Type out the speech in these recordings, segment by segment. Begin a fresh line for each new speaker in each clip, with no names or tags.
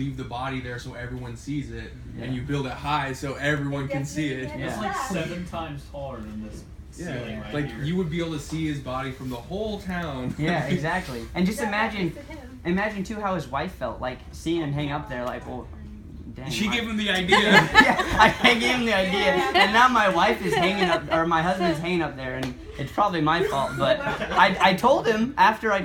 leave the body there so everyone sees it, and you build it high so everyone can see it.
It's like 7 times taller than this ceiling right
like
here.
you would be able to see his body from the whole town.
Yeah, exactly. And just imagine too how his wife felt, like seeing him hang up there, like, well, dang.
She gave him the idea.
I gave him the idea, and now my wife is hanging up, or my husband is hanging up there, and it's probably my fault. But I told him after I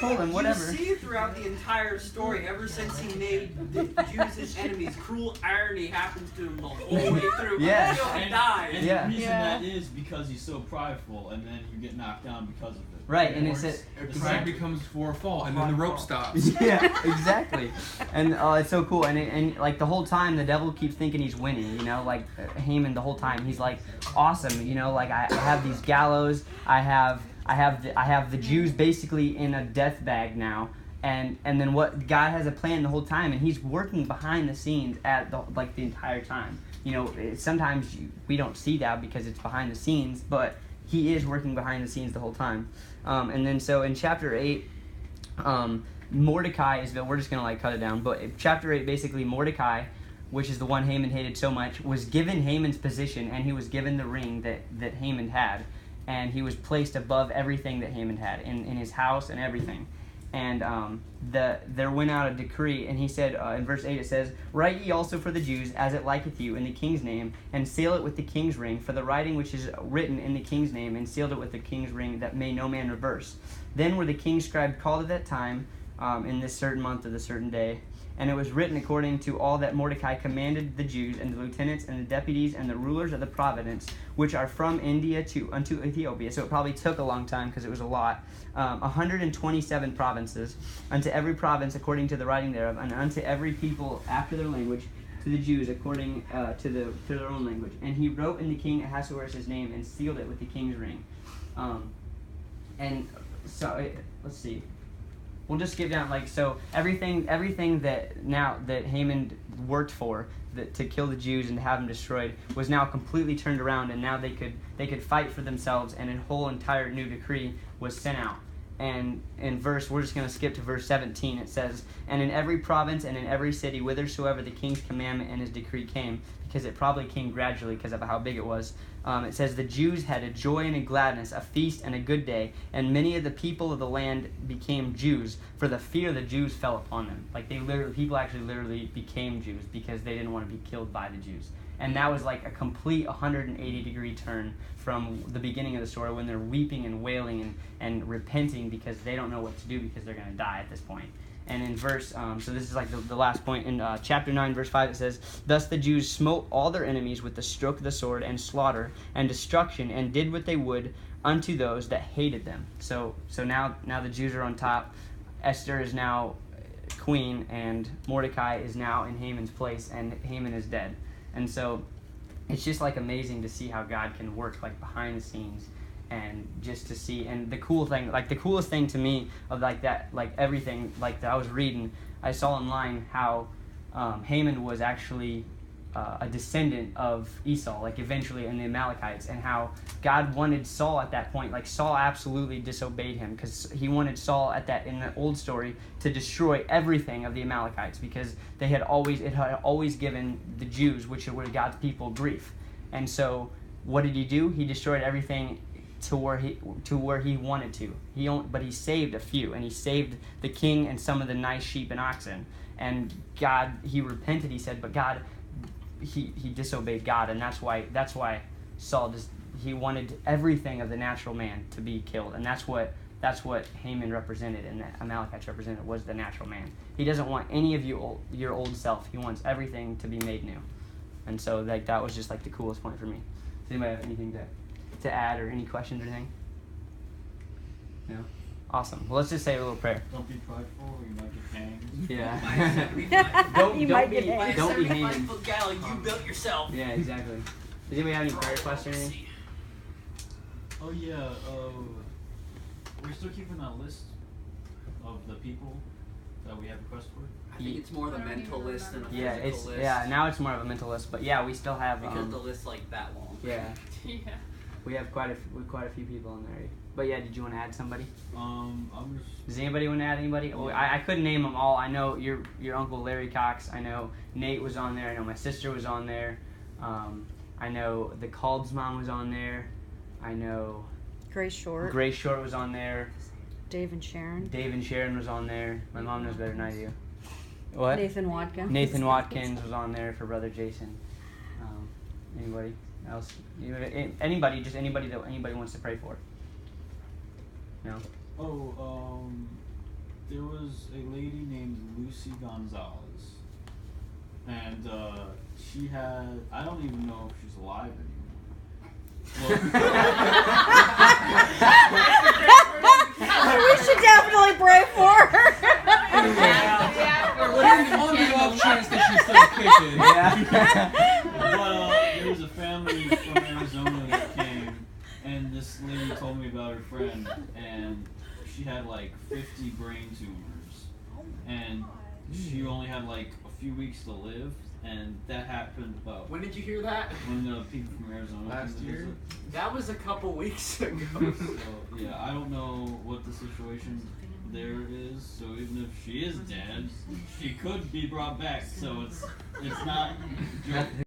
told him whatever.
You see throughout the entire story, ever since he made the Jews his enemies, cruel irony happens to him the whole way through.
Yeah.
Until he dies.
And the reason that is because he's so prideful, and then you get knocked down because of it.
Right, and it's
pride becomes for a fall, and then the rope stops.
Yeah, exactly. And it's so cool. And like the whole time, the devil keeps thinking he's winning. You know, like Haman the whole time. He's like, awesome. You know, like I have these gallows. I have the Jews basically in a death bag now. And then what? God has a plan the whole time, and He's working behind the scenes at the entire time. You know, sometimes we don't see that because it's behind the scenes, but He is working behind the scenes the whole time. And then so in chapter 8, Mordecai we're just going to cut it down, but chapter 8, basically Mordecai, which is the one Haman hated so much, was given Haman's position, and he was given the ring that Haman had, and he was placed above everything that Haman had in his house and everything. And there went out a decree, and he said, in verse 8 it says, "Write ye also for the Jews, as it liketh you, in the king's name, and seal it with the king's ring, for the writing which is written in the king's name, and sealed it with the king's ring, that may no man reverse. Then were the king's scribe called at that time, in this certain month of the certain day. And it was written according to all that Mordecai commanded the Jews, and the lieutenants, and the deputies, and the rulers of the province, which are from India unto Ethiopia." So it probably took a long time, because it was a lot. 127 provinces, unto every province according to the writing thereof, and unto every people after their language, to the Jews according to their own language. And he wrote in the king Ahasuerus' name, and sealed it with the king's ring. And so, let's see. We'll just skip down, so everything that Haman worked for, to kill the Jews and to have them destroyed, was now completely turned around, and now they could fight for themselves, and a whole entire new decree was sent out. And we're just going to skip to verse 17. It says, "And in every province and in every city, whithersoever the king's commandment and his decree came," because it probably came gradually because of how big it was. It says, "The Jews had a joy and a gladness, a feast and a good day, and many of the people of the land became Jews, for the fear of the Jews fell upon them." Like people actually literally became Jews because they didn't want to be killed by the Jews. And that was like a complete 180-degree turn from the beginning of the story, when they're weeping and wailing and repenting because they don't know what to do because they're going to die at this point. And in verse, so this is like the last point, in chapter 9, verse 5, it says, "Thus the Jews smote all their enemies with the stroke of the sword, and slaughter, and destruction, and did what they would unto those that hated them." So now the Jews are on top. Esther is now queen, and Mordecai is now in Haman's place, and Haman is dead. And so it's just like amazing to see how God can work like behind the scenes, and just to see. And the coolest thing to me of everything that I was reading, I saw online how Haman was actually a descendant of Esau, eventually, in the Amalekites, and how God wanted Saul at that point. Saul absolutely disobeyed him, because he wanted Saul in the old story to destroy everything of the Amalekites, because it had always given the Jews, which were God's people, grief. And so what did he do? He destroyed everything to where he wanted to. But he saved a few, and he saved the king and some of the nice sheep and oxen. And God, he repented, he said, but God, he disobeyed God, and that's why Saul he wanted everything of the natural man to be killed, and that's what Haman represented, and the Amalekites represented, was the natural man. He doesn't want any of your old self. He wants everything to be made new. And so that was just the coolest point for me. Does anybody have anything to add, or any questions or anything? No? Awesome. Well, let's just say a little prayer.
Don't be prideful, or you might get hanged.
Yeah. Don't be Haman.
You built yourself.
Yeah, exactly. Does anybody have any prayer questions or anything?
Oh yeah. We're still keeping that list of the people that we have requests for.
I think it's more of a mental list than a physical list.
Yeah, now it's more of a mental list, but yeah, we still have
because the list's that long.
Yeah.
Yeah.
We have quite a few people on there. But yeah, did you want to add somebody?
I'm just.
Does anybody want to add anybody? Well, I couldn't name them all. I know your uncle Larry Cox. I know Nate was on there. I know my sister was on there. I know the Cald's mom was on there. I know
Grace Short.
Grace Short was on there.
Dave and Sharon.
Dave and Sharon was on there. My mom knows better than I do. What?
Nathan Watkins.
Nathan Watkins was on there for Brother Jason. Anybody else? Anybody? Just anybody that anybody wants to pray for. No.
Oh, there was a lady named Lucy Gonzalez, and she had, I don't even know if she's alive anymore.
We should definitely pray for her.
On the off chance that she's still kicking.
Yeah.
But there was a family from Arizona that came, and this lady told me about her friend, and she had like 50 brain tumors, and she only had like a few weeks to live, and that happened about
When did you hear that?
when the people from Arizona
Last
came to
year?
visit.
That was a couple weeks ago.
So yeah, I don't know what the situation there is. So even if she is dead, she could be brought back. So it's not.